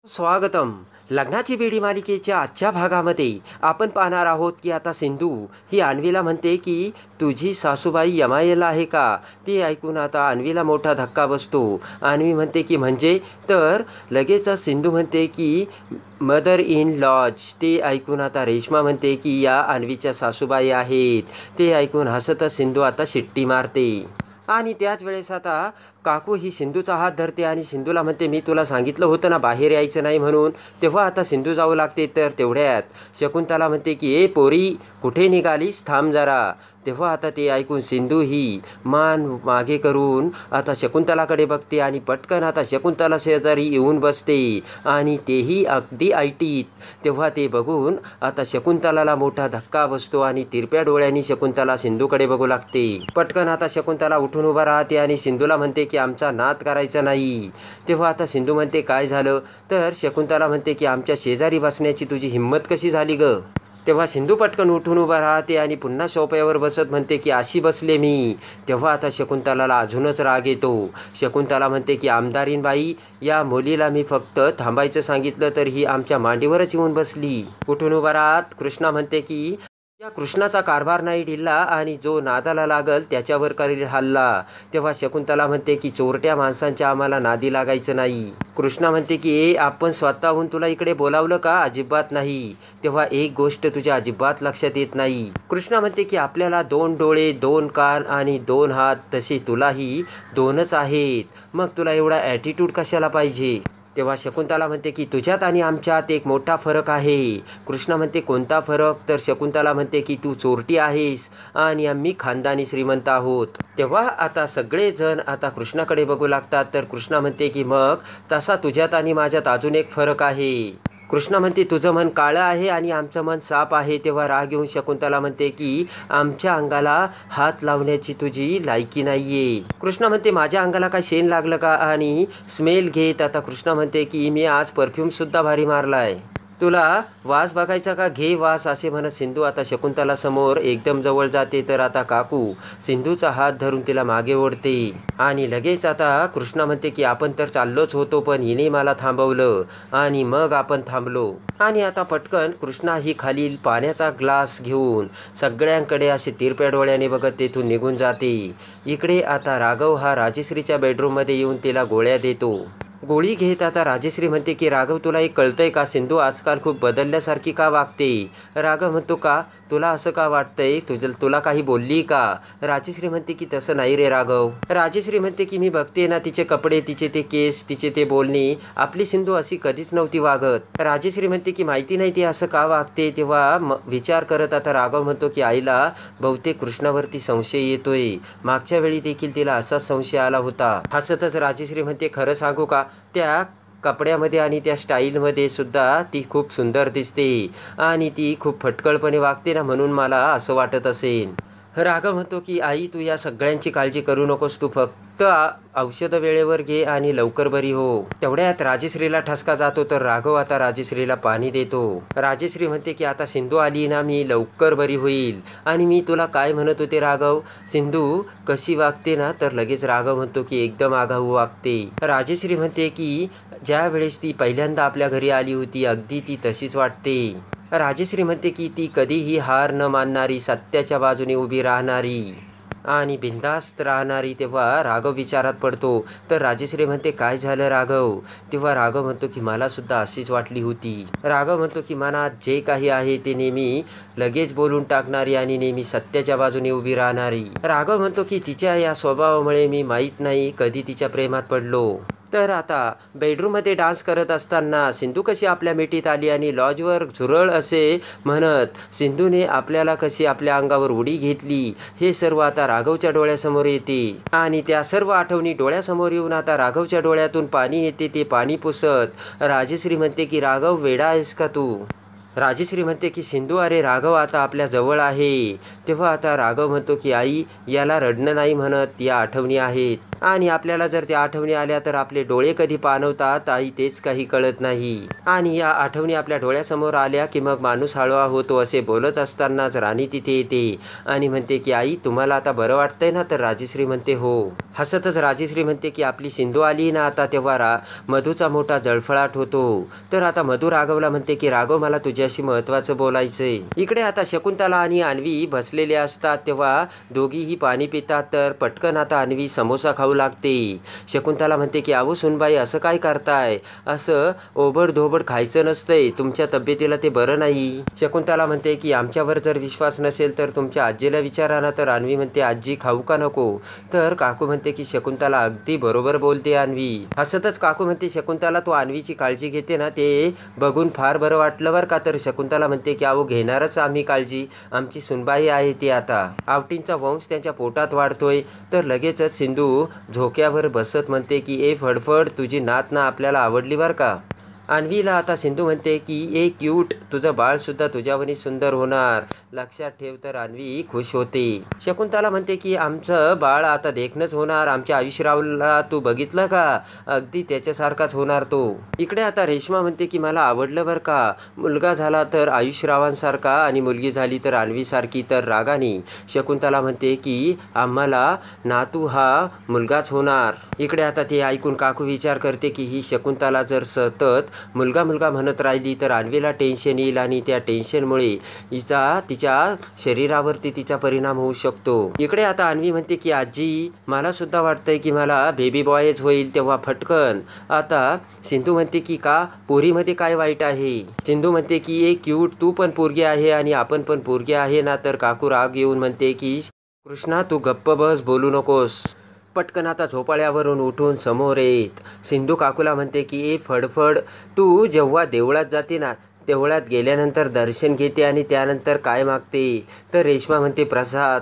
स्वागतम. लग्नाची बेडी मालिकेच्या आजच्या भागामध्ये आपण पाहणार आहोत की आता सिंधू ही अन्वीला म्हणते की तुझी सासूबाई MIL आहे का. ते ऐकून आता अन्वीला मोठा धक्का बसतो. अन्वी म्हणते की म्हणजे, तर लगेचच सिंधू म्हणते की मदर इन लॉज. ते ऐकून आता रेश्मा म्हणते की या अन्वीच्या सासूबाई आहेत. ते ऐकून हसतच सिंधू आता शिट्टी मारते. आणि त्याच वेळेस आता काकू ही सिंधूचा हात धरते आणि सिंधूला म्हणते मी तुला सांगितलं होतं ना बाहेर यायचं नाही म्हणून. तेव्हा आता सिंधू जाऊ लागते. तर तेवढ्यात शकुंतला म्हणते की ए पोरी कुठे निघालीस, थांब जरा. तेव्हा आता ते ऐकून सिंधू ही मान मागे करून आता शकुंतलाकडे बघते आणि पटकन आता शकुंतला शेजारी येऊन बसते आणि तेही अगदी ऐटीत. तेव्हा ते बघून आता शकुंतलाला मोठा धक्का बसतो आणि तिरप्या डोळ्यांनी शकुंतला सिंधूकडे बघू लागते. पटकन आता शकुंतला उठून उभा राहते आणि सिंधूला म्हणते की आमचा नाद करायचा नाही. तेव्हा आता सिंधू म्हणते काय झालं. तर शकुंतला म्हणते की आमच्या शेजारी बसण्याची तुझी हिंमत कशी झाली ग. तेव्हा सिंधू पटकन उठून उभा राहते आणि पुन्हा सोफ्यावर बसत म्हणते की अशी बसले मी. तेव्हा आता शकुंतलाला अजूनच राग येतो. शकुंतला म्हणते की आमदारीनबाई, या मुलीला मी फक्त थांबायचं सांगितलं तर ही आमच्या मांडीवरच येऊन बसली. उठून उभा राहत कृष्णा म्हणते की या कृष्णाचा कारभार नाही ढिल्ला आणि जो नादाला लागल त्याच्यावर करील हल्ला. तेव्हा शकुंतला म्हणते की चोरट्या माणसांच्या आम्हाला नादी लागायचं नाही. कृष्णा म्हणते की ए आपण स्वतःहून तुला इकडे बोलावलं का. अजिबात नाही. तेव्हा एक गोष्ट तुझ्या अजिबात लक्षात येत नाही. कृष्णा म्हणते की आपल्याला 2 डोळे 2 कान आणि 2 हात, तसे तुलाही 2च आहेत. मग तुला एवढा ॲटिट्यूड कशाला पाहिजे. तेव्हा शकुंतला म्हणते की तुझ्यात आणि आमच्यात एक मोठा फरक आहे. कृष्णा म्हणते कोणता फरक. तर शकुंतला म्हणते की तू चोरटी आहेस आणि आम्ही खानदानी श्रीमंत आहोत. तेव्हा आता सगळेजण आता कृष्णाकडे बघू लागतात. तर कृष्णा म्हणते की मग तसा तुझ्यात आणि माझ्यात अजून एक फरक आहे. कृष्णा म्हणते तुझं मन काळं आहे आणि आमचं मन साप आहे. तेव्हा राग येऊन शकुंतला म्हणते की आमच्या अंगाला हात लावण्याची तुझी लायकी नाहीये. कृष्णा म्हणते माझ्या अंगाला काय शेण लागलं का. आणि स्मेल घेत आता कृष्णा म्हणते की मी आज परफ्यूमसुद्धा भारी मारलाय. तुला वास बघायचा का, घे वास. असे म्हणत सिंधू आता शकुंतला समोर एकदम जवळ जाते. तर आता काकू सिंधूचा हात धरून तिला मागे ओढते आणि लगेच आता कृष्णा म्हणते की आपण तर चाललोच होतो पण हिने मला थांबवलं आणि मग आपण थांबलो. आणि आता पटकन कृष्णा ही खालील पाण्याचा ग्लास घेऊन सगळ्यांकडे असे तिरप्या डोळ्याने बघत तेथून निघून जाते. इकडे आता राघव हा राजश्रीच्या बेडरूममध्ये येऊन तिला गोळ्या देतो. गोळी घेत आता राजश्री म्हणते की राघव तुला एक कळतंय का, सिंधू आजकाल खूप बदलल्यासारखी का वागते. राघव म्हणतो का, तुला असं का वाटतंय, तुला काही बोलली का. राजश्री म्हणते की तसं नाही रे राघव. राजश्री म्हणते की मी बघते ना तिचे कपडे, तिचे ते केस, तिचे ते बोलणे, आपली सिंधू अशी कधीच नव्हती वागत. राजश्री म्हणते की माहिती नाही ती असं का वागते. तेव्हा विचार करत आता राघव म्हणतो की आईला बहुतेक कृष्णावरती संशय येतोय. मागच्या वेळी देखील तिला असाच संशय आला होता. हसतच राजश्री म्हणते खरं सांगू का, त्या कपड्यामध्ये आणि त्या स्टाईलमध्ये सुद्धा ती खूप सुंदर दिसते आणि ती खूप फटकळपणे वागते ना, म्हणून मला असं वाटत असेल. राघव म्हणतो की आई तू या सगळ्यांची काळजी करू नकोस, तू फक्त औषधं वेळेवर घे आणि लवकर बरी हो. तेवढ्यात राजश्रीला ठसका जातो. तर राघव आता राजश्रीला पाणी देतो. राजश्री म्हणते की आता सिंधू आली ना मी लवकर बरी होईल. आणि मी तुला काय म्हणत होते राघव, सिंधू कशी वागते ना, तर लगेच राघव म्हणतो की एकदम आगाऊ वागते. राजश्री म्हणते की ज्या वेळेस ती पहिल्यांदा आपल्या घरी आली होती अगदी ती तशीच वाटते. राजश्री म्हणते की ती कधीही हार न मानणारी, सत्याच्या बाजूने उभी राहणारी आणि बिनधास्त राहणारी. तेव्हा राघव विचारात पडतो. तर राजश्री म्हणते काय झालं राघव. तेव्हा राघव म्हणतो की मला सुद्धा अशीच वाटली होती. राघव म्हणतो की मनात जे काही आहे ते नेहमी लगेच बोलून टाकणारी आणि नेहमी सत्याच्या बाजूने उभी राहणारी. राघव म्हणतो की तिच्या या स्वभावामुळे मी माहीत नाही कधी तिच्या प्रेमात पडलो. तर आता बेडरूममध्ये डान्स करत असताना सिंधू कशी आपल्या मिठीत आली आणि लॉजवर झुरळ असे म्हणत सिंधूने आपल्याला कशी आपल्या अंगावर उडी घेतली, हे सर्व आता राघवच्या डोळ्यासमोर येते. आणि त्या सर्व आठवणी डोळ्यासमोर येऊन आता राघवच्या डोळ्यातून पाणी येते. ते पाणी पुसत राजश्री म्हणते की राघव वेडा आहेस का तू. राजश्री म्हणते की सिंधू अरे राघव आता आपल्या जवळ आहे. तेव्हा आता राघव म्हणतो की आई याला रडणं नाही म्हणत, या आठवणी आहेत. आणि आपल्याला जर त्या आठवणी आल्या तर आपले डोळे कधी पाणवतात आई तेच काही कळत नाही. आणि या आठवणी आपल्या डोळ्यासमोर आल्या की मग माणूस हळवा होतो. असे बोलत असतानाच राणी तिथे येते आणि म्हणते की आई तुम्हाला आता बरं वाटतंय ना? तर राजश्री म्हणते हो. हसतच राजश्री म्हणते की आपली सिंधू आली ना आता. तेव्हा मधूचा मोठा जळफळाट होतो. तर आता मधू राघवला म्हणते की राघव मला तुझ्याशी महत्त्वाचं बोलायचंय. इकडे आता शकुंतला आणि अन्वी बसलेले असतात. तेव्हा दोघीही पाणी पितात. तर पटकन आता अन्वी समोसा खाऊ लागते. शकुंतला म्हणते की अहो सुनबाई असं काय करताय? असं ओबडधोबड खायचं नसतंय. तुमच्या तब्येतीला ते बरं नाही. शकुंतला म्हणते की आमच्यावर जर विश्वास नसेल तर तुमच्या आजीला विचारा ना. तर अन्वी म्हणते आजी खाऊ का नको? तर काकू म्हणते की शकुंतला अगदी बरोबर बोलते अन्वी. हसतच काकू म्हणते शकुंतला तू अन्वीची काळजी घेते ना ते बघून फार बरं वाटलं बरं का. तर शकुंतला म्हणते की अहो घेणारच आम्ही काळजी. आमची सुनबाई आहे ती आता. आवटींचा वंश त्यांच्या पोटात वाढतोय. तर लगेचच सिंधू झोक्यावर बसत म्हणते की ए फडफड तुझी नात ना आपल्याला आवडली बरं का. अन्वीला आता सिंधू म्हणते की ए क्यूट तुझं बाळसुद्धा तुझ्यावनी सुंदर होणार लक्षात ठेव. तर अन्वी खुश होते. शकुंतला म्हणते की आमचं बाळ आता देखणंच होणार. आमच्या आयुष्यरावला तू बघितलं का? अगदी त्याच्यासारखाच होणार तो. इकडे आता रेश्मा म्हणते की मला आवडलं बरं का. मुलगा झाला तर आयुष्यरावांसारखा आणि मुलगी झाली तर अन्वीसारखी. तर रागाने शकुंतला म्हणते की आम्हाला नातू हा मुलगाच होणार. इकडे आता ते ऐकून काकू विचार करते की ही शकुंतला जर सतत मुलगा मुलगा म्हणत राहिली तर अन्वीला टेन्शन येईल आणि त्या टेन्शनमुळे तिच्या शरीरावरती तिचा परिणाम होऊ शकतो. इकडे आता अन्वी म्हणते की आजी मला सुद्धा वाटतंय की मला बेबी बॉयच होईल. तेव्हा फटकन आता सिंधू म्हणते की का पोरीमध्ये काय वाईट आहे? सिंधू म्हणते की ए क्यूट तू पण पोरगी आहे आणि आपण पण पोरगी आहे ना. तर काकू राग येऊन म्हणते की कृष्णा तू गप्प बस बोलू नकोस. पटकन आता झोपाळ्यावरून उठून समोर येत सिंधू काकूला म्हणते की ए फडफड तू जेव्हा देवळात जाते ना देवळात गेल्यानंतर दर्शन घेते आणि त्यानंतर काय मागते? तर रेश्मा म्हणते प्रसाद.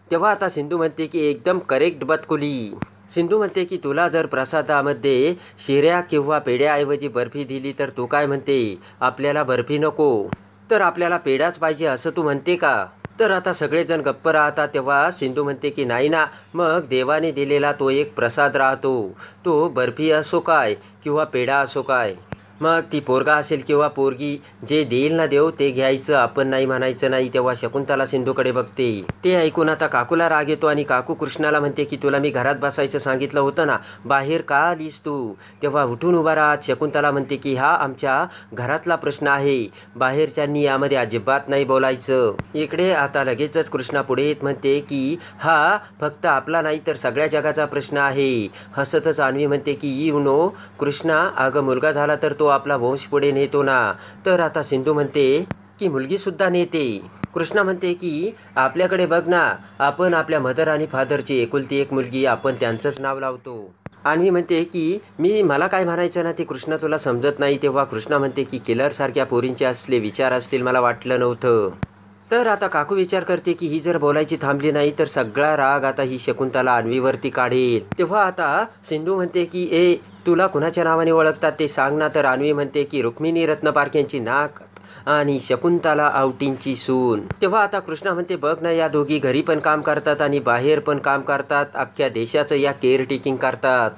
तेव्हा आता सिंधू म्हणते की एकदम करेक्ट बतकुली. सिंधू म्हणते की तुला जर प्रसादामध्ये शिऱ्या किंवा पेढ्याऐवजी बर्फी दिली तर तू काय म्हणते? आपल्याला बर्फी नको तर आपल्याला पेढाच पाहिजे असं तू म्हणते का? तर आता सगळेजण गप्प राहतात. तेव्हा सिंधू म्हणते की नाही ना मग देवाने दिलेला तो एक प्रसाद राहतो. तो बर्फी असो काय किंवा पेढा असो काय मग ती पोरगा असेल किंवा पोरगी जे देईल ना देव ते घ्यायचं आपण नाही म्हणायचं नाही. तेव्हा शकुंतला सिंधूकडे बघते. ते ऐकून आता काकूला राग येतो आणि काकू कृष्णाला म्हणते की तुला मी घरात बसायचं सांगितलं होतं ना बाहेर का आलीस तू? तेव्हा उठून उभा राहत शकुंतला म्हणते की हा आमच्या घरातला प्रश्न आहे. बाहेरच्यांनी यामध्ये अजिबात नाही बोलायचं. इकडे आता लगेचच कृष्णा पुढे येत म्हणते की हा फक्त आपला नाही तर सगळ्या जगाचा प्रश्न आहे. हसतच अन्वी म्हणते की यू नो कृष्णा अगं मुलगा झाला तर तो आपला वंश पुढे नेतो ना. तर आता सिंधू म्हणते की मुलगीसुद्धा नेते. कृष्णा म्हणते की आपल्याकडे बघ ना आपण आपल्या मदर आणि फादरची एकुलती एक मुलगी आपण त्यांचंच नाव लावतो. अन्वी म्हणते की मला काय म्हणायचं ना ते कृष्णा तुला समजत नाही. तेव्हा कृष्णा म्हणते की किलरसारख्या पोरींचे असले विचार असतील मला वाटलं नव्हतं. तर आता काकू विचार करते की ही जर बोलायची थांबली नाही तर सगळा राग आता ही शकुंतला अन्वीवरती काढेल. तेव्हा आता सिंधू म्हणते की ए तुला कुणाच्या नावाने ओळखतात ते सांग ना. तर अन्वी म्हणते की रुक्मिणी रत्नपारख्यांची नाक आणि शकुंतला आवटींची सून. तेव्हा आता कृष्णा म्हणते बघ ना या दोघी घरी पण काम करतात आणि बाहेर पण काम करतात. अख्ख्या देशाचं या केअरटेकिंग करतात.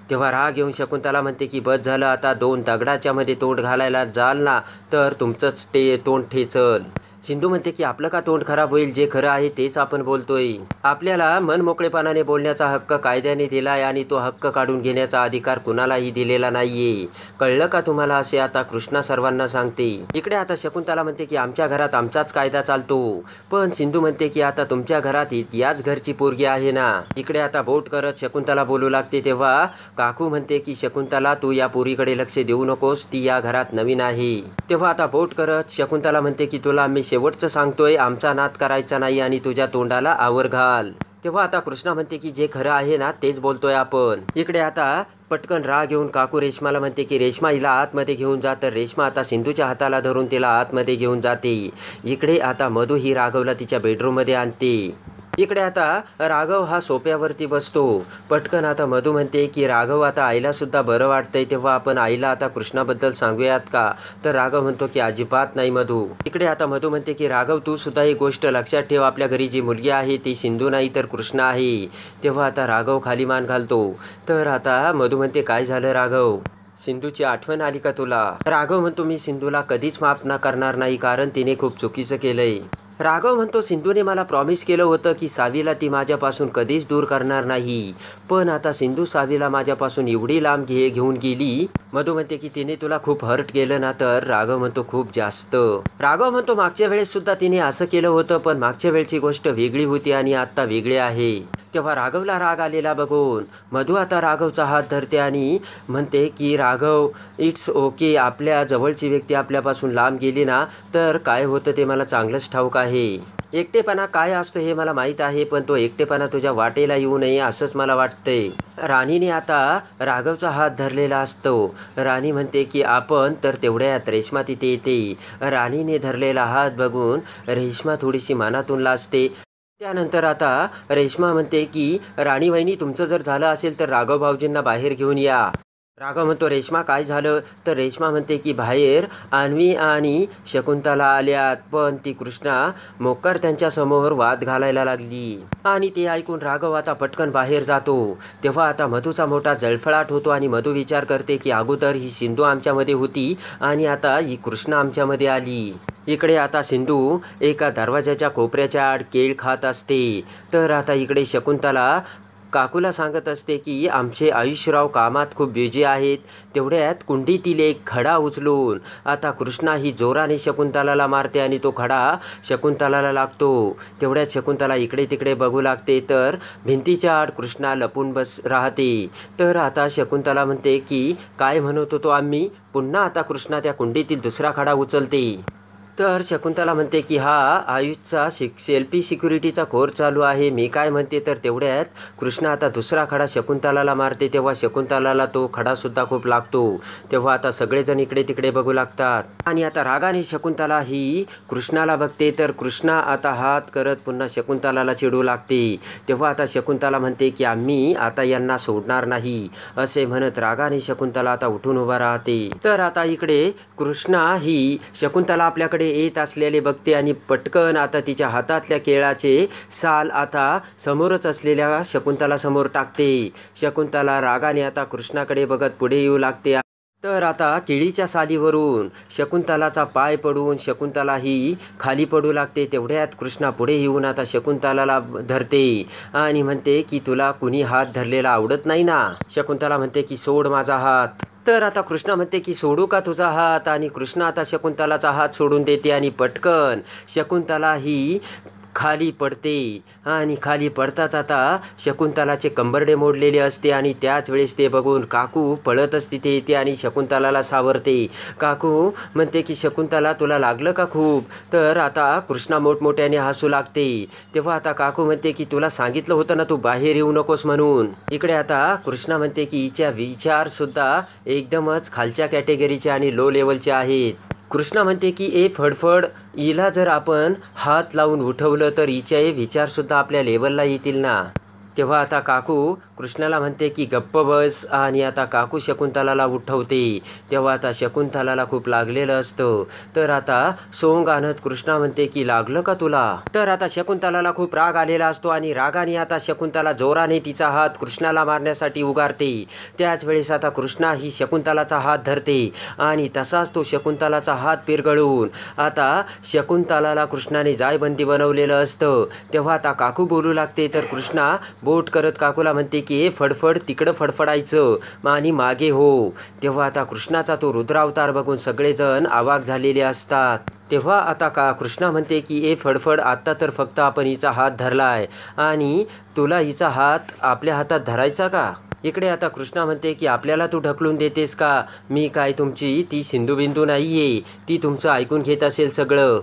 तेव्हा राग येऊन शकुंतला म्हणते की बस झालं आता दोन दगडाच्या मध्ये तोंड घालायला जाल ना तर तुमचंच तोंड ठेचल. सिंधू म्हणते की आपलं का तोंड खराब होईल? जे खरं आहे तेच आपण बोलतोय. आपल्याला मनमोकळेपणाने बोलण्याचा हक्क कायद्याने दिलाय आणि तो हक्क काढून घेण्याचा अधिकार कुणालाही दिलेला नाहीये. कळलं का तुम्हाला? असे आता कृष्णा सर्वांना सांगते. इकडे आता शकुंतला म्हणते की आमच्या घरात आमचाच कायदा चालतो. पण सिंधू म्हणते की आता तुमच्या घरात याच घरची पोरगी आहे ना. इकडे आता बोट करत शकुंतला बोलू लागते. तेव्हा काकू म्हणते की शकुंतला तू या पोरीकडे लक्ष देऊ नकोस ती या घरात नवीन आहे. तेव्हा आता बोट करत शकुंतला म्हणते की तुला मी शेवटचं सांगतोय आमचा नाद करायचा नाही आणि तुझ्या तोंडाला आवर घाल. तेव्हा आता कृष्णा म्हणते की जे खरं आहे ना तेच बोलतोय आपण. इकडे आता पटकन राग घेऊन काकू रेश्माला म्हणते की रेश्मा हिला आतमध्ये घेऊन जा. तर रेश्मा आता सिंधूच्या हाताला धरून तिला आतमध्ये घेऊन जाते. इकडे आता मधू ही राघवला तिच्या बेडरूममध्ये आणते. इकडे आता राघव हा सोप्यावरती बसतो. पटकन आता मधू म्हणते की राघव आता आईला सुद्धा बरं वाटतंय, तेव्हा आपण आईला आता कृष्णाबद्दल सांगूयात का? तर राघव म्हणतो की अजिबात नाही मधू. इकडे आता मधू म्हणते की राघव तू सुद्धा एक गोष्ट लक्षात ठेव, आपल्या घरी जी मुलगी आहे ती सिंधू नाही तर कृष्णा आहे. तेव्हा आता राघव खाली मान घालतो. तर आता मधू म्हणते काय झालं राघव, सिंधूची आठवण आली का तुला? राघव म्हणतो मी सिंधूला कधीच माफ करणार नाही, कारण तिने खूप चुकीचं केलंय. राघव म्हणतो सिंधूने मला प्रॉमिस केलं होतं की सावीला ती माझ्यापासून कधीच दूर करणार नाही, पण आता सिंधू सावीला माझ्यापासून एवढी लांब घेऊन गेली. मधू म्हणते की तिने तुला खूप हर्ट केलं ना? तर राघव म्हणतो खूप जास्त. राघव म्हणतो मागच्या वेळेस सुद्धा तिने असं केलं होतं, पण मागच्या वेळची गोष्ट वेगळी होती आणि आत्ता वेगळी आहे. तेव्हा राघवला राग आलेला बघून मधू आता राघवचा हात धरते आणि म्हणते की राघव इट्स ओके, आपल्या जवळची व्यक्ती आपल्यापासून लांब गेली ना तर काय होतं ते मला चांगलंच ठाऊक आहे. एकटेपणा काय असतो हे मला माहीत आहे, पण तो एकटेपणा तुझ्या वाटेला येऊ नये असंच मला वाटतंय. राणीने आता राघवचा हात धरलेला असतो. राणी म्हणते की आपण तर तेवढ्यात रेश्मा तिथे येते. राणीने धरलेला हात बघून रेश्मा थोडीशी मनातून लाजते. त्यानंतर आता रेश्मा म्हणते की राणी वहिनी तुमचं जर झालं असेल तर राघव भाऊजींना बाहेर घेऊन या. राघव म्हणतो रेश्मा काय झालं? तर रेश्मा म्हणते की बाहेर अन्वी आणि शकुंतला आल्यात, पण ती कृष्णा मोक्कर त्यांच्यासमोर वाद घालायला लागली. आणि ते ऐकून राघव आता पटकन बाहेर जातो. तेव्हा आता मधूचा मोठा जळफळाट होतो आणि मधू विचार करते की अगोदर ही सिंधू आमच्यामध्ये होती आणि आता ही कृष्णा आमच्यामध्ये आली. इकडे आता सिंधू एका दरवाजाच्या कोपऱ्याच्या आड केळ खात असते. तर आता इकडे शकुंतला काकूला सांगत असते की आमचे आयुष्यराव कामात खूप बिझी आहेत. तेवढ्यात कुंडीतील एक खडा उचलून आता कृष्णा ही जोराने शकुंतलाला मारते आणि तो खडा शकुंतलाला लागतो. तेवढ्यात शकुंतला इकडे तिकडे बघू लागते, तर भिंतीच्या आड कृष्णा लपून राहते. तर आता शकुंतला म्हणते की काय म्हणत होतो आम्ही? पुन्हा आता कृष्णा त्या कुंडीतील दुसरा खडा उचलते. तर शकुंतला म्हणते की हा आयुषचा सेल्फी सिक्युरिटीचा कोर्स चालू आहे. मी काय म्हणते? तर तेवढ्यात कृष्णा आता दुसरा खडा शकुंतलाला मारते. तेव्हा शकुंतलाला तो खडासुद्धा खूप लागतो. तेव्हा आता सगळेजण इकडे तिकडे बघू लागतात आणि आता रागाने शकुंतला ही कृष्णाला बघते. तर कृष्णा आता हात करत पुन्हा शकुंतलाला चिडू लागते. तेव्हा आता शकुंतला म्हणते की आम्ही आता यांना सोडणार नाही, असे म्हणत रागाने शकुंतला आता उठून उभा राहते. तर आता इकडे कृष्णा ही शकुंतला आपल्याकडे येत असलेले बघते आणि पटकन आता तिच्या हातातल्या केळाचे साल आता समोरच असलेल्या शकुंतला समोर टाकते. शकुंतला रागाने आता कृष्णाकडे बघत पुढे येऊ लागते. तर आता केळीच्या सालीवरून शकुंतलाचा पाय पडून शकुंतला ही खाली पडू लागते. तेवढ्यात कृष्णा पुढे येऊन आता शकुंतलाला धरते आणि म्हणते की तुला कुणी हात धरलेला आवडत नाही ना? शकुंतला म्हणते की सोड माझा हात. तर आता कृष्णा म्हणते की सोडू का तुझा हात? आणि कृष्णा आता शकुंतलाचा हात सोडून देते आणि पटकन शकुंतला ही खाली पडते. आणि खाली पडताच आता शकुंतलाचे कंबरडे मोडलेले असते आणि त्याच वेळेस ते बघून काकू पळतच तिथे येते आणि शकुंतलाला सावरते. काकू म्हणते की शकुंतला तुला लागलं का खूप? तर आता कृष्णा मोठमोठ्याने हसू लागते. तेव्हा आता काकू म्हणते की तुला सांगितलं होतं ना तू बाहेर येऊ नकोस म्हणून. इकडे आता कृष्णा म्हणते की हिच्या विचारसुद्धा एकदमच खालच्या कॅटेगरीचे आणि लो लेवलचे आहेत. कृष्णा म्हणते की ए फडफड, हिला जर आपण हात लावून उठवलं तर हिचे विचारसुद्धा आपल्या लेवलला येतील ना? तेव्हा आता काकू कृष्णाला म्हणते की गप्प बस आणि आता काकू शकुंतलाला उठवते. तेव्हा आता शकुंतलाला खूप लागलेलं असतं. तर आता सोंग आणत कृष्णा म्हणते की लागलं का तुला? तर आता शकुंतलाला खूप राग आलेला असतो आणि रागाने आता शकुंतला जोराने तिचा हात कृष्णाला मारण्यासाठी उगारते. त्याच वेळेस आता कृष्णा ही शकुंतलाचा हात धरते आणि तसाच तो शकुंतलाचा हात पिरगळून आता शकुंतलाला कृष्णाने जायबंदी बनवलेलं असतं. तेव्हा आता काकू बोलू लागते. तर कृष्णा बोट करत काकूला म्हणते की हे फडफड तिकडं फडफडायचं आणि मागे हो. तेव्हा आता कृष्णाचा तो रुद्रावतार बघून सगळेजण अवाक झालेले असतात. तेव्हा आता कृष्णा म्हणते की ए फडफड, आत्ता तर फक्त आपण हिचा हात धरलाय आणि तुला हिचा हात आपल्या हातात धरायचा का? इकडे आता कृष्णा म्हणते की आपल्याला तू ढकलून देतेस का? मी काय तुमची ती सिंधुबिंदू नाही आहे, ती तुमचं ऐकून घेत असेल सगळं.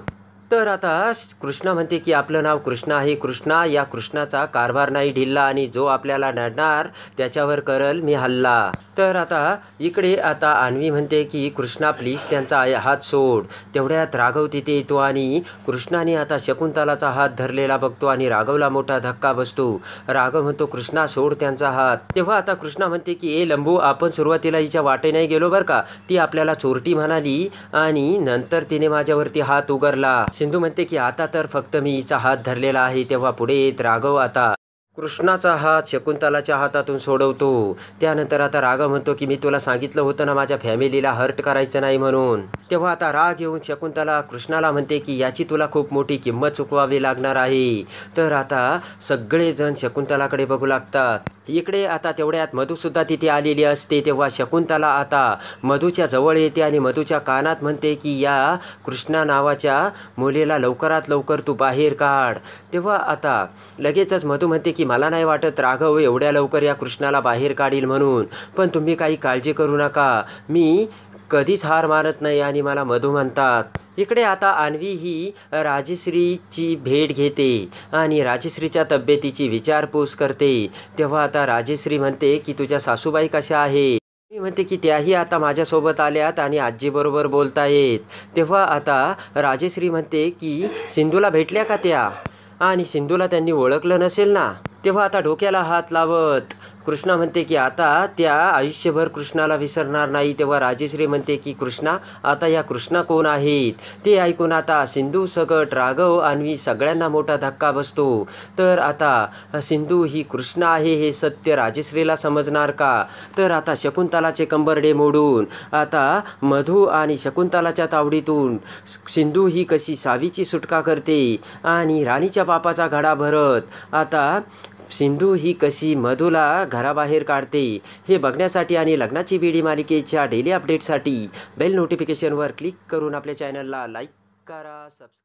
तर आता कृष्णा म्हणते की आपलं नाव कृष्णा आहे. कृष्णा, या कृष्णाचा कारभार नाही ढिल्ला आणि जो आपल्याला नडणार त्याच्यावर करल मी हल्ला. तर आता इकडे आता अन्वी म्हणते की कृष्णा प्लीज त्यांचा हात सोड. तेवढ्यात राघव तिथे येतो आणि कृष्णाने आता शकुंतलाचा हात धरलेला बघतो आणि राघवला मोठा धक्का बसतो. राघव म्हणतो कृष्णा सोड त्यांचा हात. तेव्हा आता कृष्णा म्हणते की ए लंबू, आपण सुरुवातीला हिच्या वाटे नाही गेलो बरं का. ती आपल्याला चोरटी म्हणाली आणि नंतर तिने माझ्यावरती हात उगारला. सिंधू म्हणते की आता तर फक्त मी हिचा हात धरलेला आहे. तेव्हा पुढे येत राघव आता कृष्णाचा हात शकुंतलाच्या हातातून सोडवतो. त्यानंतर आता राघव म्हणतो की मी तुला सांगितलं होतं ना माझ्या फॅमिलीला हर्ट करायचं नाही म्हणून. तेव्हा आता राग येऊन शकुंतला कृष्णाला म्हणते की याची तुला खूप मोठी किंमत चुकवावी लागणार आहे. तर आता सगळेजण शकुंतलाकडे बघू लागतात. इकडे आता तेवढ्यात मधुसुद्धा तिथे आलेली असते. तेव्हा शकुंतला आता मधूच्या जवळ येते आणि मधूच्या कानात म्हणते की या कृष्णा नावाच्या मुलीला लवकरात लवकर तू बाहेर काढ. तेव्हा आता लगेचच मधू म्हणते की मला नाही वाटत राघव एवढ्या लवकर या कृष्णाला बाहेर काढील म्हणून, पण तुम्ही काही काळजी करू नका, मी कधीच हार मानत नाही. आणि मला मधू म्हणतात. इकडे आता अन्वी ही राजश्रीची भेट घेते आणि राजश्रीच्या तब्येतीची विचारपूस करते. तेव्हा आता राजश्री म्हणते की तुझ्या सासूबाई कशा आहेत. मी म्हणते की त्याही आता माझ्यासोबत आल्यात आणि आजीबरोबर बोलतायत. तेव्हा आता राजश्री म्हणते की सिंधूला भेटल्या का त्या, आणि सिंधूला त्यांनी ओळखलं नसेल ना. तेव्हा आता डोक्याला हात लावत कृष्णा म्हणते की आता त्या आयुष्यभर कृष्णाला विसरणार नाही. तेव्हा राजश्री म्हणते की कृष्णा, आता या कृष्णा कोण आहेत. ते ऐकून आता सिंधू सकट राघव अन्वी सगळ्यांना मोठा धक्का बसतो. तर आता सिंधू ही कृष्णा आहे हे सत्य राजश्रीला समजणार का. तर आता शकुंतलाचे कंबरडे मोडून आता मधू आणि शकुंतलाच्या तावडीतून सिंधू ही कशी सावीची सुटका करते आणि राणीच्या पापाचा घडा भरत आता सिंधू ही कशी मधूला घराबाहेर काढते, हे बघण्यासाठी आणि लग्नाची बेडी मालिकेच्या डेली अपडेटसाठी बेल नोटिफिकेशनवर क्लिक करून आपल्या चॅनलला लाईक करा, सबस्क्राईब